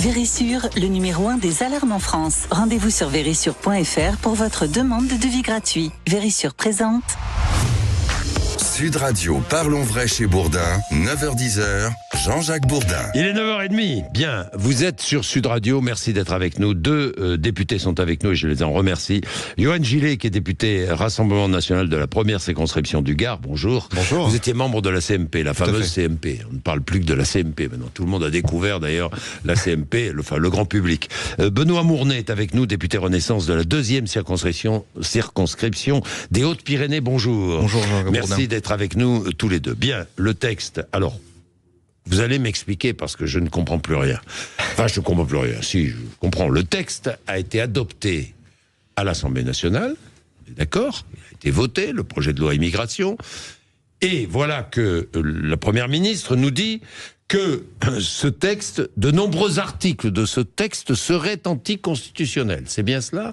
Vérissure, le numéro 1 des alarmes en France. Rendez-vous sur vérissure.fr pour votre demande de devis gratuit. Vérissure présente. Sud Radio, parlons vrai chez Bourdin, 9h-10h, Jean-Jacques Bourdin. Il est 9h30. Bien, vous êtes sur Sud Radio, merci d'être avec nous. Deux députés sont avec nous et je les en remercie. Johan Gillet, qui est député Rassemblement National de la première circonscription du Gard, bonjour. Bonjour. Vous étiez membre de la CMP, la fameuse CMP. On ne parle plus que de la CMP maintenant. Tout le monde a découvert d'ailleurs la CMP, le grand public. Benoît Mournet est avec nous, député Renaissance de la deuxième circonscription des Hautes-Pyrénées. Bonjour. Bonjour Jean-Jacques Bourdin. Merci d'être avec nous tous les deux. Bien, le texte, alors, vous allez m'expliquer parce que je ne comprends plus rien. Enfin, je ne comprends plus rien. Si, je comprends. Le texte a été adopté à l'Assemblée nationale, d'accord, il a été voté, le projet de loi immigration, et voilà que la Première ministre nous dit que ce texte, de nombreux articles de ce texte seraient anticonstitutionnels. C'est bien cela ?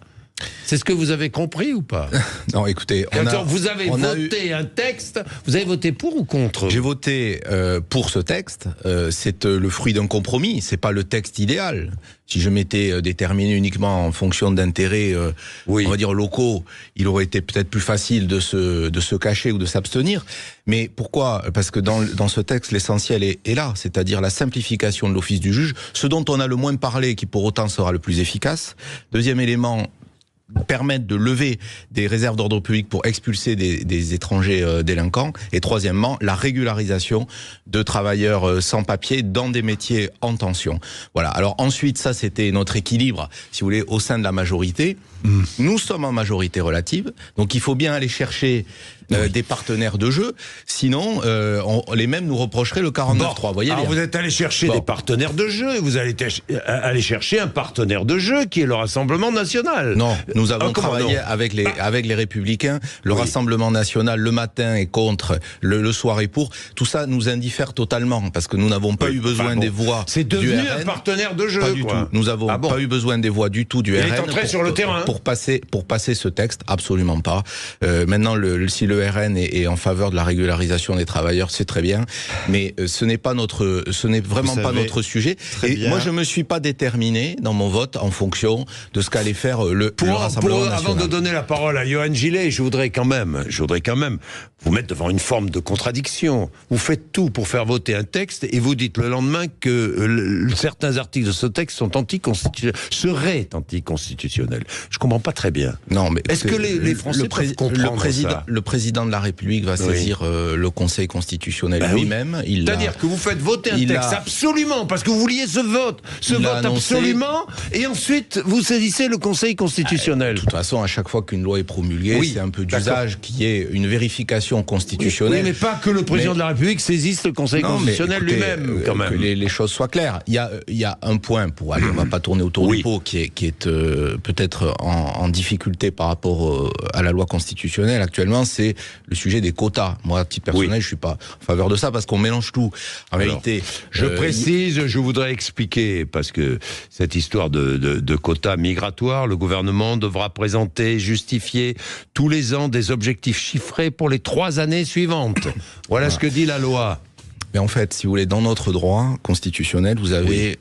C'est ce que vous avez compris ou pas ? Non, écoutez, vous avez voté un texte, vous avez voté pour ou contre ? J'ai voté pour ce texte. C'est le fruit d'un compromis. C'est pas le texte idéal. Si je m'étais déterminé uniquement en fonction d'intérêts, on va dire locaux, il aurait été peut-être plus facile de se cacher ou de s'abstenir. Mais pourquoi ? Parce que dans ce texte, l'essentiel est là, c'est-à-dire la simplification de l'office du juge, ce dont on a le moins parlé, qui pour autant sera le plus efficace. Deuxième élément, permettre de lever des réserves d'ordre public pour expulser des étrangers délinquants. Et troisièmement, la régularisation de travailleurs sans papier dans des métiers en tension. Voilà. Alors ensuite, ça c'était notre équilibre, si vous voulez, au sein de la majorité. Nous sommes en majorité relative, donc il faut bien aller chercher des partenaires de jeu, sinon les mêmes nous reprocheraient le 49.3. Voyez bien. Vous êtes allé chercher des partenaires de jeu et vous allez aller chercher un partenaire de jeu qui est le Rassemblement National. Non, nous avons travaillé avec les Républicains. Le Rassemblement National, le matin est contre, le soir est pour. Tout ça nous indiffère totalement parce que nous n'avons pas eu besoin des voix du RN. C'est devenu un partenaire de jeu. Pas du tout. Nous n'avons pas eu besoin des voix du tout du RN. Il est entré sur le terrain. Pour passer ce texte, absolument pas. Maintenant, si le RN est en faveur de la régularisation des travailleurs, c'est très bien, mais ce n'est vraiment pas notre sujet. Et moi, je me suis pas déterminé dans mon vote en fonction de ce qu'allait faire le Rassemblement National. Avant de donner la parole à Johan Gillet, je voudrais quand même vous mettre devant une forme de contradiction. Vous faites tout pour faire voter un texte et vous dites le lendemain que certains articles de ce texte seraient anticonstitutionnels. Je comprends pas très bien. Non, mais est-ce que les Français peuvent comprendre ça ? Le président de la République va saisir le Conseil constitutionnel lui-même. C'est-à-dire que vous faites voter un texte absolument, parce que vous vouliez ce vote absolument, et ensuite vous saisissez le Conseil constitutionnel. De toute façon, à chaque fois qu'une loi est promulguée, c'est un peu d'usage qu'il y ait une vérification constitutionnelle. Oui, mais pas que le président de la République saisisse le Conseil constitutionnel lui-même, quand même. Que les choses soient claires. Il y a un point pour aller, on va pas tourner autour du pot, qui est peut-être en difficulté par rapport à la loi constitutionnelle actuellement, c'est le sujet des quotas. Moi, à titre personnel, je suis pas en faveur de ça parce qu'on mélange tout. En réalité, je précise, je voudrais expliquer, parce que cette histoire de quotas migratoires, le gouvernement devra présenter, justifier tous les ans des objectifs chiffrés pour les 3 années suivantes. Voilà ce que dit la loi. Mais en fait, si vous voulez, dans notre droit constitutionnel, vous avez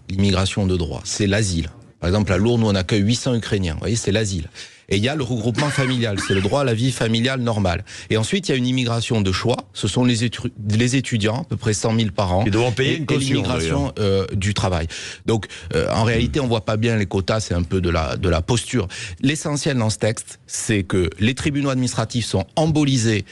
l'immigration de droit. C'est l'asile. Par exemple, à Lourdes, nous, on accueille 800 Ukrainiens. Vous voyez, c'est l'asile. Et il y a le regroupement familial, c'est le droit à la vie familiale normale. Et ensuite, il y a une immigration de choix, ce sont les étudiants, à peu près 100 000 par an. Ils devront payer une caution. Et l'immigration du travail. Donc, en réalité, on voit pas bien les quotas, c'est un peu de la posture. L'essentiel dans ce texte, c'est que les tribunaux administratifs sont embolisés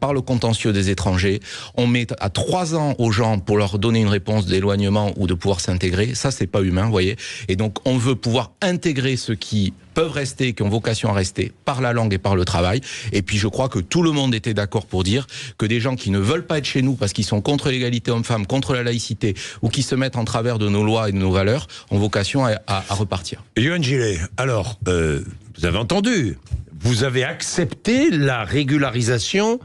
par le contentieux des étrangers. On met à 3 ans aux gens pour leur donner une réponse d'éloignement ou de pouvoir s'intégrer. Ça, c'est pas humain, vous voyez. Et donc, on veut pouvoir intégrer ceux qui peuvent rester, qui ont vocation à rester par la langue et par le travail. Et puis je crois que tout le monde était d'accord pour dire que des gens qui ne veulent pas être chez nous parce qu'ils sont contre l'égalité homme-femme, contre la laïcité, ou qui se mettent en travers de nos lois et de nos valeurs, ont vocation à repartir. Johan Gillet, alors, vous avez entendu, vous avez accepté la régularisation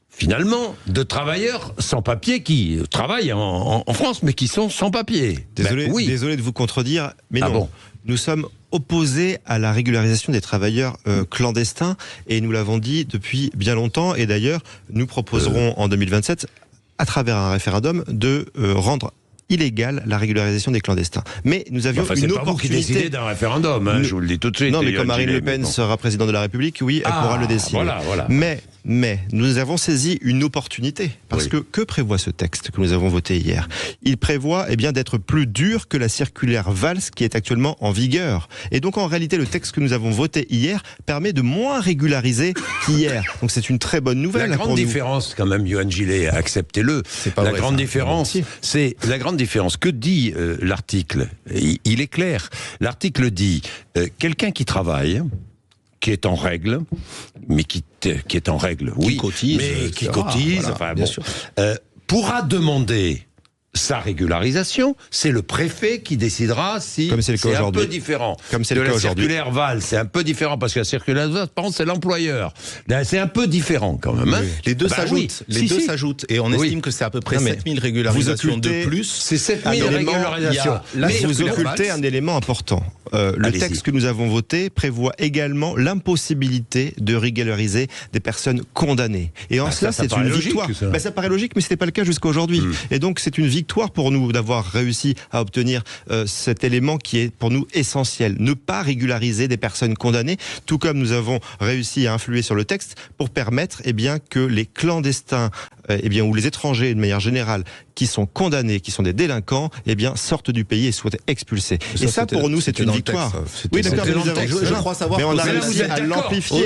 finalement, de travailleurs sans papier qui travaillent en France, mais qui sont sans papier. Désolé de vous contredire, mais non. Bon. Nous sommes opposés à la régularisation des travailleurs clandestins, et nous l'avons dit depuis bien longtemps, et d'ailleurs, nous proposerons en 2027, à travers un référendum, de rendre illégale la régularisation des clandestins. Mais nous avions une c'est pas opportunité. vous qui décidez d'un référendum, hein, je vous le dis tout de suite. Non, mais comme Marine Le Pen bon. sera présidente de la République, oui, elle pourra le décider. Voilà. Mais nous avons saisi une opportunité, parce que prévoit ce texte que nous avons voté hier? Il prévoit d'être plus dur que la circulaire Valls qui est actuellement en vigueur. Et donc en réalité, le texte que nous avons voté hier permet de moins régulariser qu'hier. Donc c'est une très bonne nouvelle. La grande différence, quand même, Yohann Gillet, acceptez-le. La grande différence, c'est la grande différence. Que dit l'article? Il est clair. L'article dit quelqu'un qui travaille, qui est en règle, mais qui est en règle, oui, qui cotise, pourra demander sa régularisation. C'est le préfet qui décidera si c'est un peu différent. Comme c'est de le cas la aujourd'hui. circulaire Valls, c'est un peu différent parce que la circulaire Valls, par contre, c'est l'employeur. Là, c'est un peu différent quand même. Hein. Les deux s'ajoutent. Les deux s'ajoutent. Et on estime que c'est à peu près 7000 régularisations de plus. C'est 7000 régularisations. Mais vous occultez un élément important. Le texte que nous avons voté prévoit également l'impossibilité de régulariser des personnes condamnées. Et en cela, c'est une victoire. Ça paraît logique, mais ce n'était pas le cas jusqu'à aujourd'hui. Et donc, c'est une victoire pour nous d'avoir réussi à obtenir cet élément qui est pour nous essentiel. Ne pas régulariser des personnes condamnées, tout comme nous avons réussi à influer sur le texte pour permettre que les clandestins ou les étrangers de manière générale qui sont condamnés, qui sont des délinquants, sortent du pays et soient expulsés. Et ça pour nous, c'est une victoire. Oui, d'accord, mais je crois savoir. Mais on a réussi à l'amplifier.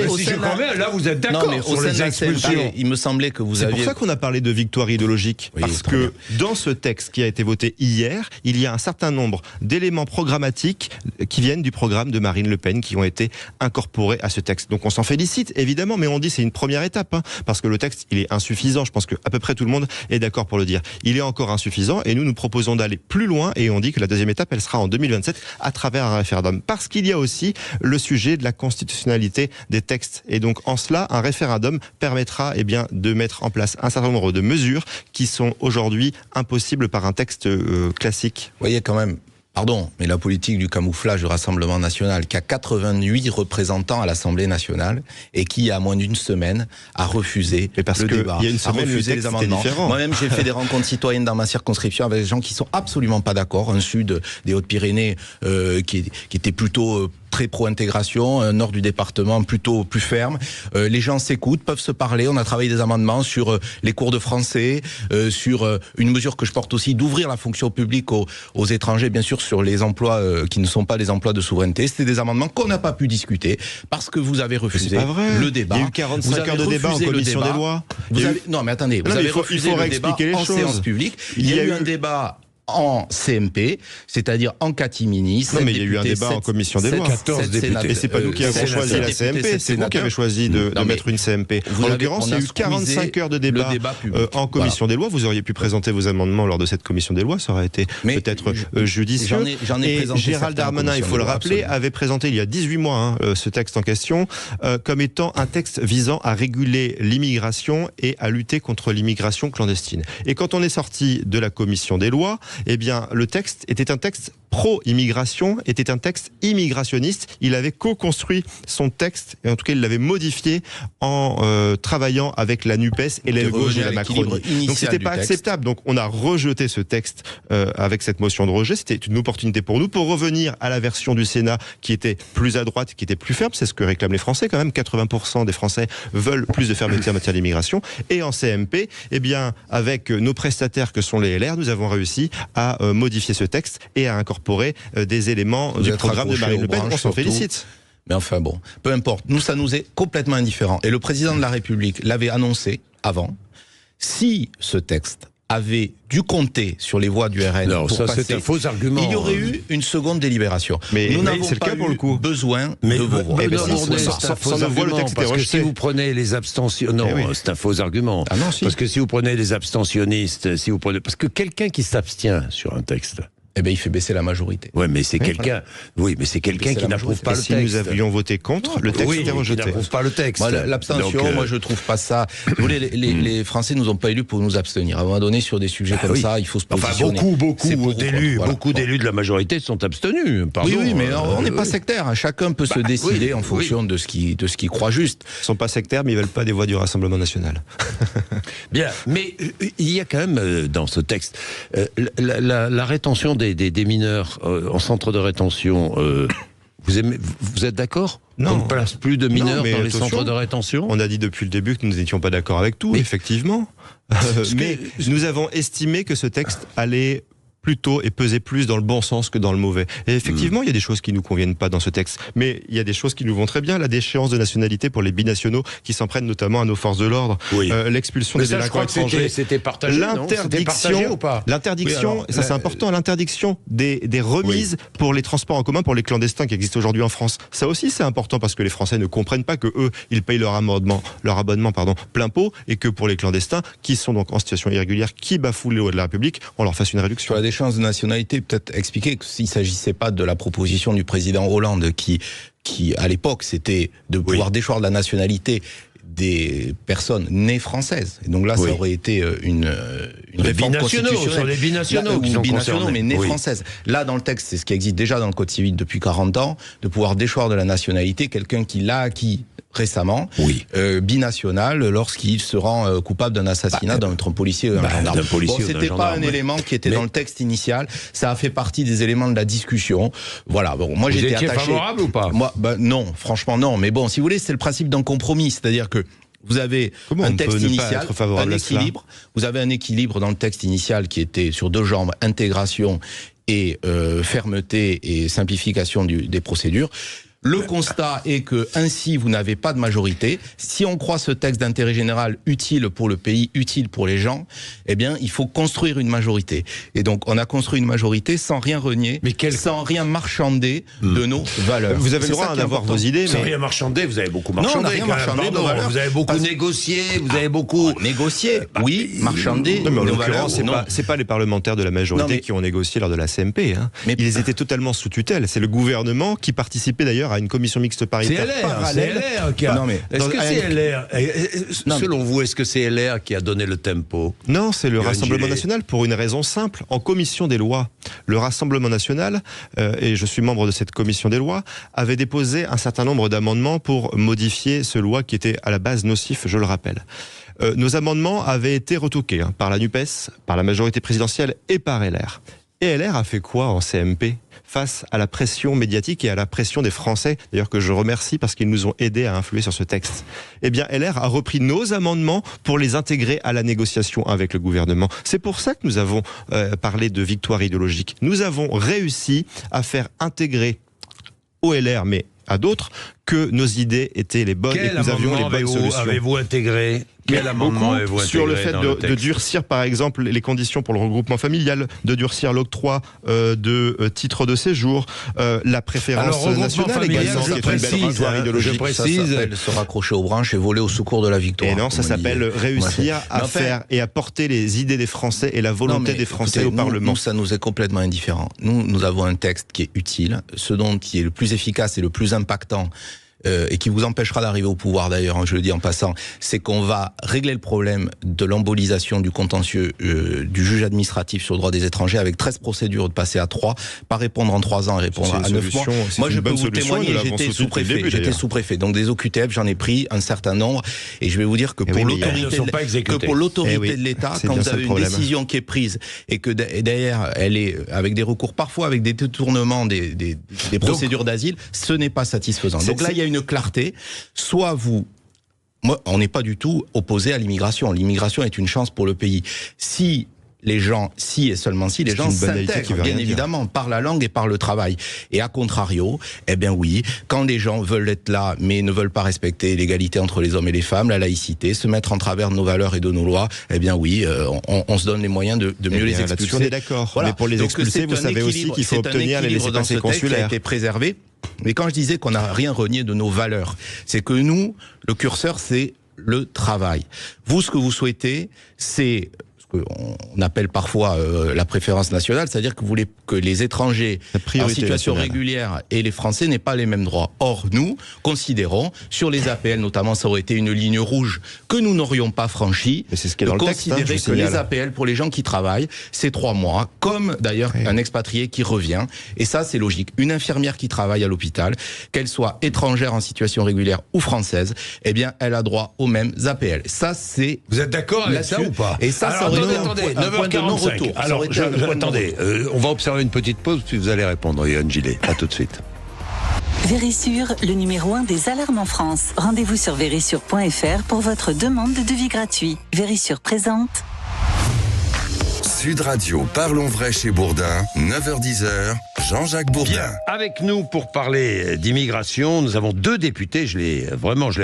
Là, vous êtes d'accord sur les expulsions. Il me semblait que vous aviez... C'est pour ça qu'on a parlé de victoire idéologique. Parce que dans ce texte qui a été voté hier, il y a un certain nombre d'éléments programmatiques qui viennent du programme de Marine Le Pen qui ont été incorporés à ce texte. Donc on s'en félicite, évidemment, mais on dit c'est une première étape. Parce que le texte, il est insuffisant. Je pense que à peu près tout le monde est d'accord pour le dire. Il est encore insuffisant et nous proposons d'aller plus loin et on dit que la deuxième étape, elle sera en 2027 à travers un référendum. Parce qu'il y a aussi le sujet de la constitutionnalité des textes. Et donc en cela, un référendum permettra de mettre en place un certain nombre de mesures qui sont aujourd'hui impossibles par un texte classique. Vous voyez quand même... Pardon, mais la politique du camouflage du Rassemblement national, qui a 88 représentants à l'Assemblée nationale et qui, à moins d'une semaine, a refusé le débat, il y a une semaine, a refusé les amendements. Moi-même, j'ai fait des rencontres citoyennes dans ma circonscription avec des gens qui sont absolument pas d'accord. Un sud des Hautes-Pyrénées qui était plutôt très pro-intégration, un nord du département plutôt plus ferme. Les gens s'écoutent, peuvent se parler. On a travaillé des amendements sur les cours de français, sur une mesure que je porte aussi d'ouvrir la fonction publique aux étrangers, bien sûr, sur les emplois qui ne sont pas des emplois de souveraineté. C'était des amendements qu'on n'a pas pu discuter parce que vous avez refusé le débat. Il y a eu 45 heures de débat en commission des lois. Non, mais attendez, vous avez refusé le débat en séance publique. Il y a eu un débat en CMP, c'est-à-dire en catimini. Non, mais il y a eu un débat en commission des lois. 14 députés. Et c'est pas nous qui avons choisi la CMP, c'est vous qui avez choisi de mettre une CMP. En l'occurrence, il y a eu 45 heures de débat en commission des lois. Vous auriez pu présenter vos amendements lors de cette commission des lois, ça aurait été peut-être judicieux. Et Gérald Darmanin, il faut le rappeler, avait présenté il y a 18 mois ce texte en question comme étant un texte visant à réguler l'immigration et à lutter contre l'immigration clandestine. Et quand on est sorti de la commission des lois, le texte était un texte pro-immigration, était un texte immigrationniste. Il avait co-construit son texte, et en tout cas il l'avait modifié en travaillant avec la NUPES et l'aile gauche de la Macronie. Donc c'était pas acceptable. Donc on a rejeté ce texte avec cette motion de rejet. C'était une opportunité pour nous pour revenir à la version du Sénat qui était plus à droite, qui était plus ferme. C'est ce que réclament les Français quand même. 80% des Français veulent plus de fermeté en matière d'immigration. Et en CMP, avec nos prestataires que sont les LR, nous avons réussi à modifier ce texte et à incorporer des éléments du programme de Marine Le Pen. On s'en félicite. Mais enfin bon, peu importe. Nous, ça nous est complètement indifférent. Et le président de la République l'avait annoncé avant. Si ce texte avait dû compter sur les voix du RN c'est un faux argument. Il y aurait eu une seconde délibération. Mais nous n'avons pas le cas pour le coup besoin de vos voix. C'est un faux argument, parce que si vous prenez les abstentionnistes... c'est un faux argument. Parce que si vous prenez les abstentionnistes, parce que quelqu'un qui s'abstient sur un texte, eh bien, il fait baisser la majorité. Ouais, mais c'est quelqu'un. Voilà. Oui, mais c'est quelqu'un qui n'approuve pas le texte. Si nous avions voté contre, le texte était rejeté. Qui n'approuve pas le texte. L'abstention, moi, je trouve pas ça. Vous voulez, les Français nous ont pas élus pour nous abstenir. À un moment donné, sur des sujets comme ça, il faut se positionner. Beaucoup d'élus de la majorité sont abstenus. Pardon, oui, mais on n'est pas sectaire. Chacun peut se décider en fonction de ce qu'il croit juste. Ils ne sont pas sectaires, mais ils ne veulent pas des voix du Rassemblement national. Bien, mais il y a quand même dans ce texte la rétention des mineurs en centre de rétention. Vous êtes d'accord? Non. On ne place plus de mineurs dans les centres de rétention? On a dit depuis le début que nous n'étions pas d'accord avec tout, effectivement. Mais nous avons estimé que ce texte allait plutôt et peser plus dans le bon sens que dans le mauvais. Et effectivement, il y a des choses qui nous conviennent pas dans ce texte, mais il y a des choses qui nous vont très bien. La déchéance de nationalité pour les binationaux qui s'en prennent notamment à nos forces de l'ordre, l'expulsion des délinquants étrangers. C'était partagé, l'interdiction, ou pas? L'interdiction, oui, ça c'est important, l'interdiction des remises pour les transports en commun pour les clandestins qui existent aujourd'hui en France. Ça aussi c'est important parce que les Français ne comprennent pas que eux, ils payent leur abonnement plein pot, et que pour les clandestins qui sont donc en situation irrégulière, qui bafouent les lois de la République, on leur fasse une réduction. Chances de nationalité, peut-être expliquer que s'il ne s'agissait pas de la proposition du président Hollande qui à l'époque, c'était de pouvoir déchoir de la nationalité des personnes nées françaises. Et donc là, ça aurait été une réforme constitutionnelle. Sur les binationaux, mais nées françaises. Là, dans le texte, c'est ce qui existe déjà dans le Code civil depuis 40 ans, de pouvoir déchoir de la nationalité quelqu'un qui l'a acquis récemment, binational, lorsqu'il se rend coupable d'un assassinat d'un policier ou d'un gendarme. C'était pas un élément qui était dans le texte initial, ça a fait partie des éléments de la discussion. Voilà, bon, moi j'étais attaché. Vous étiez favorable ou pas? Moi, non, franchement non, mais bon, si vous voulez, c'est le principe d'un compromis, c'est-à-dire que vous avez un texte initial, un équilibre. Vous avez un équilibre dans le texte initial qui était sur deux jambes, intégration et fermeté et simplification des procédures. Le constat est que ainsi vous n'avez pas de majorité. Si on croit ce texte d'intérêt général utile pour le pays, utile pour les gens, eh bien il faut construire une majorité. Et donc on a construit une majorité sans rien renier, sans rien marchander de nos valeurs. Vous avez le droit d'avoir vos idées, sans rien marchander. Vous avez beaucoup marchandé. Non, on n'a rien marchandé nos valeurs. Vous avez beaucoup négocié. Vous avez beaucoup négocié. Oui, marchandé. Mais en l'occurrence, c'est pas les parlementaires de la majorité qui ont négocié lors de la CMP. Mais ils étaient totalement sous tutelle. C'est le gouvernement qui participait d'ailleurs à une commission mixte paritaire parallèle. C'est LR qui a... Est-ce que c'est LR Selon vous, est-ce que c'est LR qui a donné le tempo? Non, c'est le Rassemblement national pour une raison simple. En commission des lois, le Rassemblement national, et je suis membre de cette commission des lois, avait déposé un certain nombre d'amendements pour modifier ce loi qui était à la base nocif, je le rappelle. Nos amendements avaient été retoqués par la NUPES, par la majorité présidentielle et par LR. Et LR a fait quoi en CMP face à la pression médiatique et à la pression des Français, d'ailleurs que je remercie parce qu'ils nous ont aidés à influer sur ce texte? Eh bien, LR a repris nos amendements pour les intégrer à la négociation avec le gouvernement. C'est pour ça que nous avons parlé de victoire idéologique. Nous avons réussi à faire intégrer au LR, mais à d'autres, que nos idées étaient les bonnes et que nous avions les bonnes solutions. Avez-vous intégré? Quel amendement avez-vous intégré sur le fait de durcir, par exemple, les conditions pour le regroupement familial, de durcir l'octroi de titres de séjour, la préférence nationale également, qui est une belle victoire idéologique. Je précise, ça s'appelle se raccrocher aux branches et voler au secours de la victoire. Et non, ça s'appelle réussir à faire et à porter les idées des Français et la volonté des Français au Parlement. Nous, ça nous est complètement indifférent. Nous avons un texte qui est utile, ce dont qui est le plus efficace et le plus impactant, et qui vous empêchera d'arriver au pouvoir d'ailleurs, je le dis en passant, c'est qu'on va régler le problème de l'embolisation du contentieux du juge administratif sur le droit des étrangers avec 13 procédures de passer à 3, pas répondre en 3 ans et répondre à 9 mois. Moi je peux vous témoigner, j'étais sous-préfet, donc des OQTF j'en ai pris un certain nombre, et je vais vous dire que pour l'autorité de l'État, quand vous avez une décision qui est prise et que derrière elle est avec des recours, parfois avec des détournements des procédures d'asile, ce n'est pas satisfaisant. Donc là il y a une clarté, soit moi, on n'est pas du tout opposé à l'immigration. L'immigration est une chance pour le pays. Si les gens s'intègrent, bien évidemment, par la langue et par le travail. Et à contrario, eh bien oui, quand les gens veulent être là, mais ne veulent pas respecter l'égalité entre les hommes et les femmes, la laïcité, se mettre en travers de nos valeurs et de nos lois, eh bien oui, on se donne les moyens de mieux les expulser. On est d'accord. Voilà. Mais pour les expulser, vous savez aussi qu'il faut obtenir les laissez-passer consulaires. Qui a été préservé. Mais quand je disais qu'on n'a rien renié de nos valeurs, c'est que nous, le curseur, c'est le travail. Vous, ce que vous souhaitez, c'est qu'on appelle parfois la préférence nationale, c'est-à-dire que vous voulez que les étrangers en situation régulière et les Français n'aient pas les mêmes droits. Or, nous considérons, sur les APL notamment, ça aurait été une ligne rouge que nous n'aurions pas franchie, c'est ce qui est dans le texte, considérer que les APL pour les gens qui travaillent, c'est 3 mois, comme d'ailleurs un expatrié qui revient. Et ça, c'est logique. Une infirmière qui travaille à l'hôpital, qu'elle soit étrangère en situation régulière ou française, eh bien, elle a droit aux mêmes APL. Ça, c'est... Vous êtes d'accord avec ça ou pas? Et ça, alors, attendez, 9h45. Alors, attendez, on va observer une petite pause, puis vous allez répondre, Yohann Gillet. À tout de suite. Vérissure, le numéro 1 des alarmes en France. Rendez-vous sur vérissure.fr pour votre demande de devis gratuit. Vérissure présente. Sud Radio, parlons vrai chez Bourdin, 9h-10h, Jean-Jacques Bourdin. Bien, avec nous pour parler d'immigration, nous avons 2 députés, je les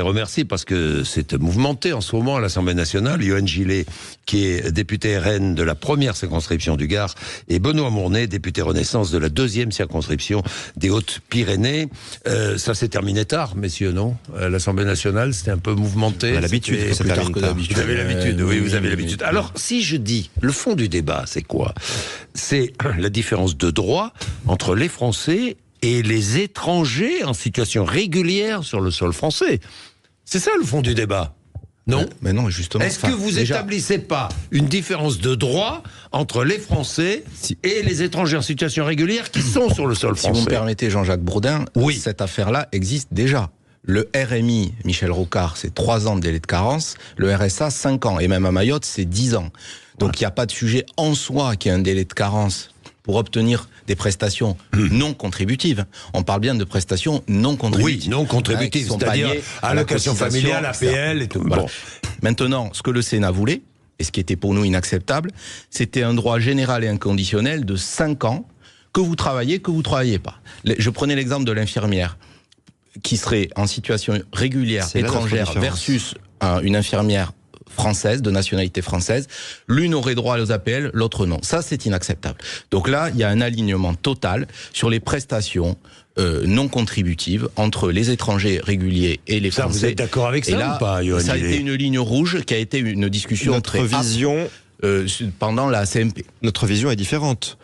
remercie parce que c'est mouvementé en ce moment à l'Assemblée nationale. Yohann Gillet, qui est député RN de la première circonscription du Gard, et Benoît Mournet, député Renaissance de la 2e circonscription des Hautes-Pyrénées. Ça s'est terminé tard, messieurs, non? L'Assemblée nationale, c'était un peu mouvementé. On a l'habitude, c'est plus tard que d'habitude. Vous avez l'habitude, oui, vous avez l'habitude. Alors, si je dis, le fond du débat, c'est quoi? C'est la différence de droit entre les Français et les étrangers en situation régulière sur le sol français. C'est ça le fond du débat, non? Mais non, justement. Est-ce que vous établissez pas une différence de droit entre les Français et les étrangers en situation régulière qui sont sur le sol français? Si vous me permettez, Jean-Jacques Bourdin, cette affaire-là existe déjà. Le RMI, Michel Rocard, c'est 3 ans de délai de carence. Le RSA, 5 ans. Et même à Mayotte, c'est 10 ans. Donc il n'y a pas de sujet en soi qui ait un délai de carence pour obtenir des prestations non contributives. On parle bien de prestations non contributives. Oui, non contributives, c'est-à-dire allocation familiale, APL et tout. Voilà. Bon. Maintenant, ce que le Sénat voulait, et ce qui était pour nous inacceptable, c'était un droit général et inconditionnel de 5 ans, que vous travaillez, que vous ne travaillez pas. Je prenais l'exemple de l'infirmière qui serait en situation régulière, étrangère, versus une infirmière française, de nationalité française. L'une aurait droit aux APL, l'autre non. Ça, c'est inacceptable. Donc là, il y a un alignement total sur les prestations non contributives entre les étrangers réguliers et les Français. Vous êtes d'accord avec ça ou pas, Yohann Gillet? Ça a été une ligne rouge qui a été une discussion très âpre pendant la CMP. Notre vision est différente.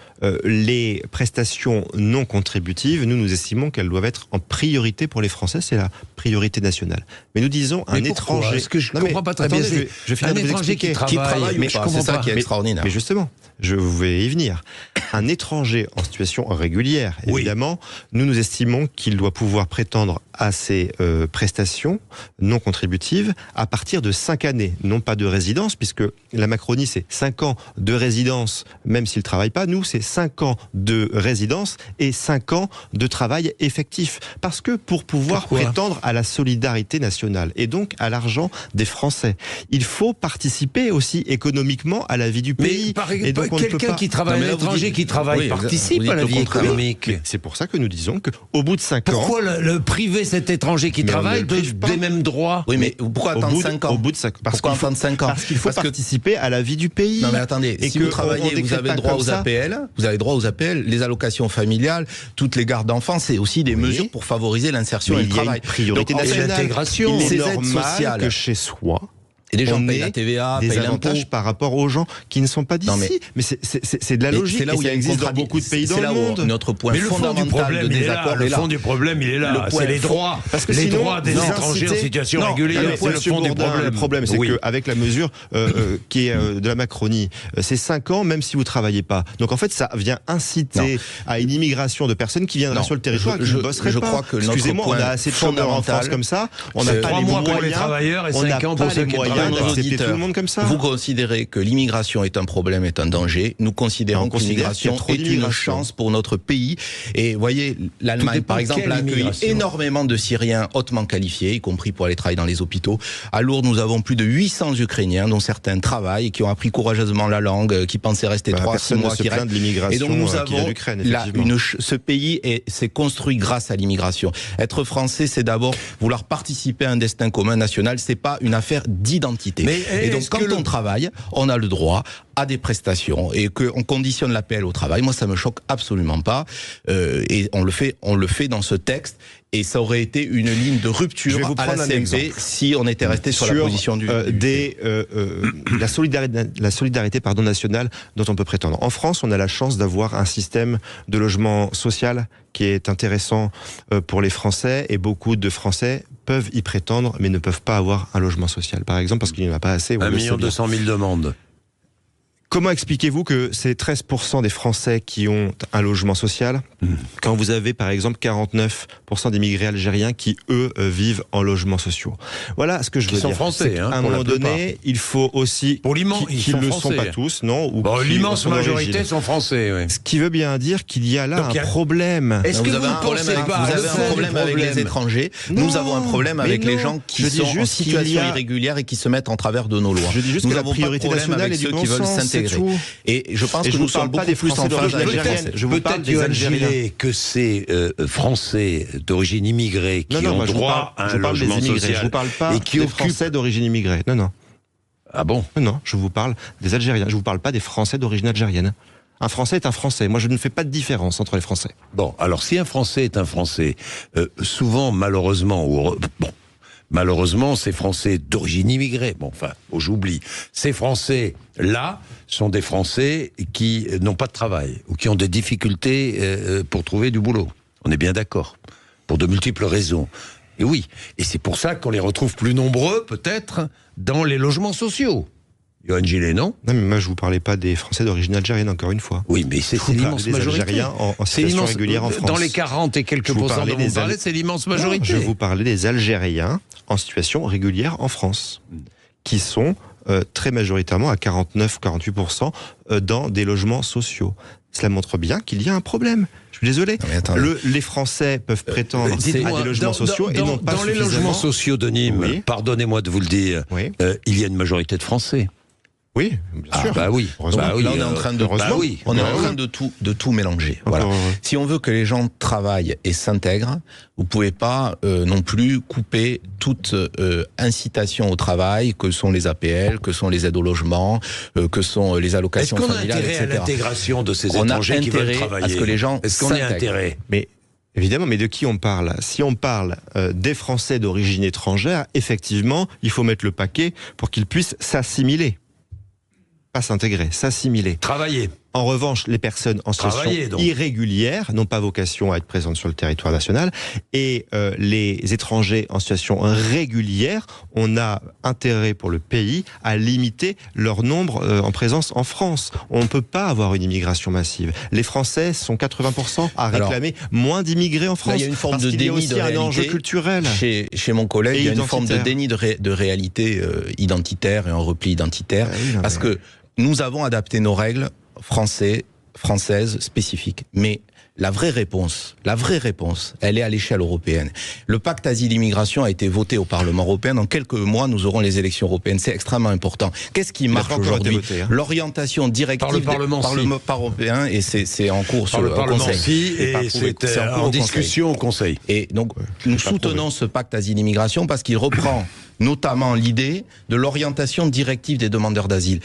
Les prestations non contributives, nous estimons qu'elles doivent être en priorité pour les Français, c'est la priorité nationale. Mais nous disons un étranger... Est-ce que je ne comprends pas très bien, je finis de vous expliquer. Qui travaille ou pas, c'est ça qui est extraordinaire. Mais justement, je vais y venir. Un étranger en situation régulière, évidemment, nous estimons qu'il doit pouvoir prétendre à ces prestations non contributives à partir de 5 années, non pas de résidence, puisque la Macronie, c'est 5 ans de résidence, même s'il ne travaille pas. Nous, c'est 5 ans de résidence et 5 ans de travail effectif. Parce que pour pouvoir prétendre à la solidarité nationale et donc à l'argent des Français, il faut participer aussi économiquement à la vie du pays. Mais quelqu'un qui travaille à l'étranger, qui travaille, participe à la vie économique. C'est pour ça que nous disons qu'au bout de 5 ans... Pourquoi le priver cet étranger qui travaille des mêmes droits? Oui, mais pourquoi attendre 5 ans? Au bout de 5 ans. Pourquoi attendre 5 ans? Parce qu'il faut participer à la vie du pays. Non mais attendez, si vous travaillez, vous avez droit aux APL, vous avez droit aux APL, les allocations familiales, toutes les gardes d'enfants, c'est aussi des mesures pour favoriser l'insertion et le travail. Priorité nationale. L'intégration. Il est normal que chez soi, et les gens payent la TVA, des payent avantages par rapport aux gens qui ne sont pas d'ici. Mais c'est de la logique. C'est là où ça existe dans beaucoup de pays dans le monde. Notre point fondamental de désaccord est là. Le fond du problème, il est là. C'est les droits. Parce que les droits des étrangers en situation régulière. C'est le fond du problème. Le problème, c'est qu'avec la mesure qui est de la Macronie, c'est 5 ans, même si vous ne travaillez pas. Donc en fait, ça vient inciter à une immigration de personnes qui viendraient sur le territoire et qui ne bosseraient pas. Je crois que excusez-moi, on a assez de chômeurs en France comme ça. On n'a pas les moyens. Pour les travailleurs et 5 ans pour ceux qui travaillent. Tout le monde comme ça. Vous considérez que l'immigration est un problème, est un danger. Nous considérons que l'immigration est une chance pour notre pays. Et voyez, l'Allemagne, par exemple, a accueilli énormément de Syriens hautement qualifiés, y compris pour aller travailler dans les hôpitaux. À Lourdes, nous avons plus de 800 Ukrainiens, dont certains travaillent, qui ont appris courageusement la langue, qui pensaient rester 3-6 mois. Et donc nous avons ce pays s'est construit grâce à l'immigration. Être français, c'est d'abord vouloir participer à un destin commun national. C'est pas une affaire d'identité. d'identité. Et donc, quand on travaille, on a le droit à des prestations et qu'on conditionne l'APL au travail. Moi, ça me choque absolument pas. Et on le fait dans ce texte. Et ça aurait été une ligne de rupture à la CMP si on était resté sur la position du la solidarité nationale dont on peut prétendre. En France, on a la chance d'avoir un système de logement social qui est intéressant pour les Français, et beaucoup de Français peuvent y prétendre mais ne peuvent pas avoir un logement social, par exemple, parce qu'il n'y en a pas assez. 1 200 000 demandes. Comment expliquez-vous que c'est 13% des Français qui ont un logement social quand vous avez par exemple 49% d'immigrés algériens qui eux vivent en logements sociaux? Voilà ce que je veux dire. Ils sont français, à un moment donné, il faut aussi qu'ils ne le sont pas tous, non? L'immense majorité sont français. Oui. Ce qui veut bien dire qu'il y a là un problème. Est-ce que vous avez un problème avec les étrangers? Nous avons un problème avec les gens qui sont en situation irrégulière et qui se mettent en travers de nos lois. Je dis juste que la priorité nationale est du bon sens. Et je pense que nous sommes beaucoup plus en phase avec les Français. Je vous parle des Algériens. Que ces Français d'origine immigrée qui ont droit à un logement social. Je vous parle pas des Français d'origine immigrée. Non. Ah bon? Non, je vous parle des Algériens. Je vous parle pas des Français d'origine algérienne. Un Français est un Français. Moi, je ne fais pas de différence entre les Français. Bon, alors si un Français est un Français, souvent, malheureusement, ces Français d'origine immigrée, j'oublie. Ces Français-là sont des Français qui n'ont pas de travail ou qui ont des difficultés pour trouver du boulot. On est bien d'accord. Pour de multiples raisons. Et oui. Et c'est pour ça qu'on les retrouve plus nombreux, peut-être, dans les logements sociaux. Johan Gillet, non? Non, mais moi, je vous parlais pas des Français d'origine algérienne, encore une fois. Oui, mais c'est l'immense majorité. Algériens en situation régulière en France. Dans les 40 et quelques pourcents dont vous parlez, c'est l'immense majorité. Non, je vous parlais des Algériens en situation régulière en France, qui sont très majoritairement à 49-48% dans des logements sociaux. Cela montre bien qu'il y a un problème. Je suis désolé. Les Français peuvent prétendre à des logements sociaux et non pas dans les logements sociaux de Nîmes, pardonnez-moi de vous le dire, il y a une majorité de Français. Oui, bien sûr. Bah oui. Là, on est en train de tout mélanger. Voilà. Si on veut que les gens travaillent et s'intègrent, vous pouvez pas non plus couper toute incitation au travail, que sont les APL, que sont les aides au logement, que sont les allocations familiales, etc. Est-ce qu'on a intérêt à l'intégration de ces étrangers qui veulent travailler? À ce que les gens Est-ce qu'on a intérêt? Mais évidemment, mais de qui on parle? Si on parle des Français d'origine étrangère, effectivement, il faut mettre le paquet pour qu'ils puissent s'assimiler. Pas s'intégrer, s'assimiler. Travailler. En revanche, les personnes en situation irrégulière n'ont pas vocation à être présentes sur le territoire national, et les étrangers en situation régulière, on a intérêt pour le pays à limiter leur nombre en présence en France. On ne peut pas avoir une immigration massive. Les Français sont 80% à réclamer moins d'immigrés en France. Il y a une forme de déni de réalité. Un enjeu culturel. Chez mon collègue, il y a une forme de déni de réalité identitaire et un repli identitaire, parce que nous avons adapté nos règles françaises spécifiques. Mais la vraie réponse, elle est à l'échelle européenne. Le pacte asile-immigration a été voté au Parlement européen. Dans quelques mois, nous aurons les élections européennes. C'est extrêmement important. Qu'est-ce qui marche aujourd'hui? L'orientation directive par le Parlement européen, et c'est en cours sur le Parlement Conseil. Et c'est en discussion au Conseil. Et donc, nous soutenons ce pacte asile-immigration parce qu'il reprend notamment l'idée de l'orientation directive des demandeurs d'asile.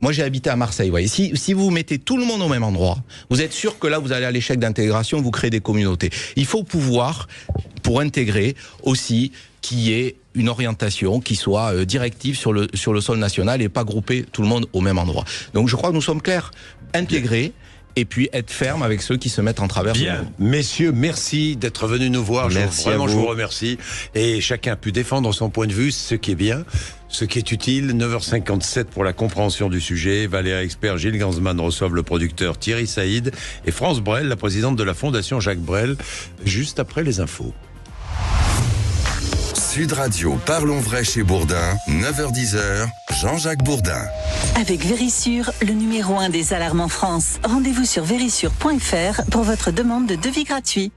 Moi, j'ai habité à Marseille. Voyez. Si vous mettez tout le monde au même endroit, vous êtes sûr que là, vous allez à l'échec d'intégration, vous créez des communautés. Il faut pouvoir, pour intégrer aussi, qu'il y ait une orientation qui soit directive sur le sol national et pas grouper tout le monde au même endroit. Donc, je crois que nous sommes clairs. Intégrer. Et puis être ferme avec ceux qui se mettent en travers. Bien, messieurs, merci d'être venus nous voir. Merci je vous remercie. Et chacun a pu défendre son point de vue, ce qui est bien, ce qui est utile. 9h57 pour la compréhension du sujet. Valérie Expert, Gilles Gansman reçoivent le producteur Thierry Saïd et France Brel, la présidente de la Fondation Jacques Brel, juste après les infos. Sud Radio, Parlons Vrai chez Bourdin, 9h-10h, Jean-Jacques Bourdin. Avec Vérissure, le numéro 1 des alarmes en France. Rendez-vous sur vérissure.fr pour votre demande de devis gratuit.